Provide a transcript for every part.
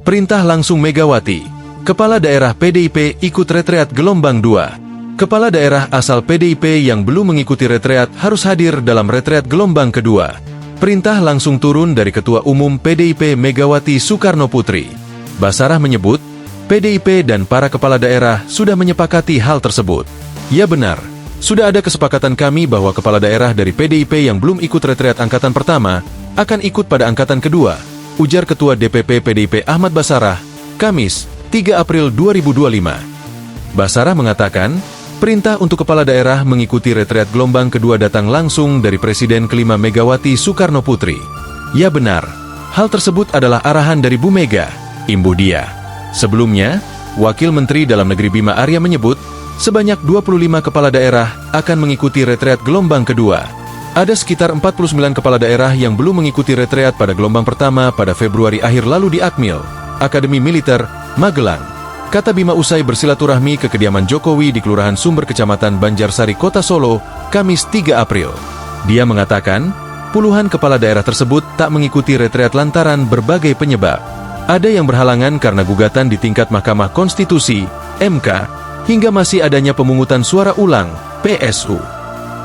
Perintah langsung Megawati. Kepala daerah PDIP ikut retreat gelombang 2. Kepala daerah asal PDIP yang belum mengikuti retreat harus hadir dalam retreat gelombang kedua. Perintah langsung turun dari Ketua Umum PDIP Megawati Soekarno Putri. Basarah menyebut, PDIP dan para kepala daerah sudah menyepakati hal tersebut. Ya benar, sudah ada kesepakatan kami bahwa kepala daerah dari PDIP yang belum ikut retreat angkatan pertama akan ikut pada angkatan kedua, ujar Ketua DPP PDIP Ahmad Basarah, Kamis, 3 April 2025. Basarah mengatakan, perintah untuk kepala daerah mengikuti retreat gelombang kedua datang langsung dari Presiden kelima Megawati Soekarno Putri. Ya benar, hal tersebut adalah arahan dari Bu Mega, imbuh dia. Sebelumnya, Wakil Menteri Dalam Negeri Bima Arya menyebut, sebanyak 25 kepala daerah akan mengikuti retreat gelombang kedua. Ada sekitar 49 kepala daerah yang belum mengikuti retreat pada gelombang pertama pada Februari akhir lalu di Akmil, Akademi Militer, Magelang. Kata Bima usai bersilaturahmi ke kediaman Jokowi di Kelurahan Sumber Kecamatan Banjarsari, Kota Solo, Kamis 3 April. Dia mengatakan, puluhan kepala daerah tersebut tak mengikuti retreat lantaran berbagai penyebab. Ada yang berhalangan karena gugatan di tingkat Mahkamah Konstitusi, MK, hingga masih adanya pemungutan suara ulang, PSU.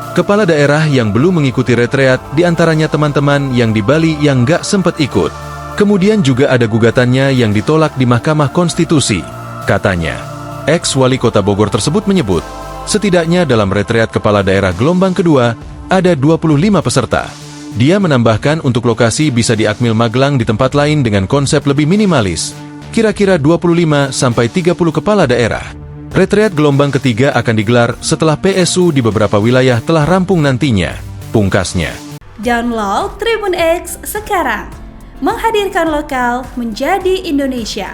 Kepala daerah yang belum mengikuti retreat, diantaranya teman-teman yang di Bali yang nggak sempat ikut. Kemudian juga ada gugatannya yang ditolak di Mahkamah Konstitusi. Katanya, ex-wali kota Bogor tersebut menyebut, setidaknya dalam retreat kepala daerah gelombang kedua, ada 25 peserta. Dia menambahkan untuk lokasi bisa di Akmil Magelang di tempat lain dengan konsep lebih minimalis, kira-kira 25-30 kepala daerah. Retreat gelombang ketiga akan digelar setelah PSU di beberapa wilayah telah rampung nantinya, pungkasnya. Download Tribun X sekarang, menghadirkan lokal menjadi Indonesia.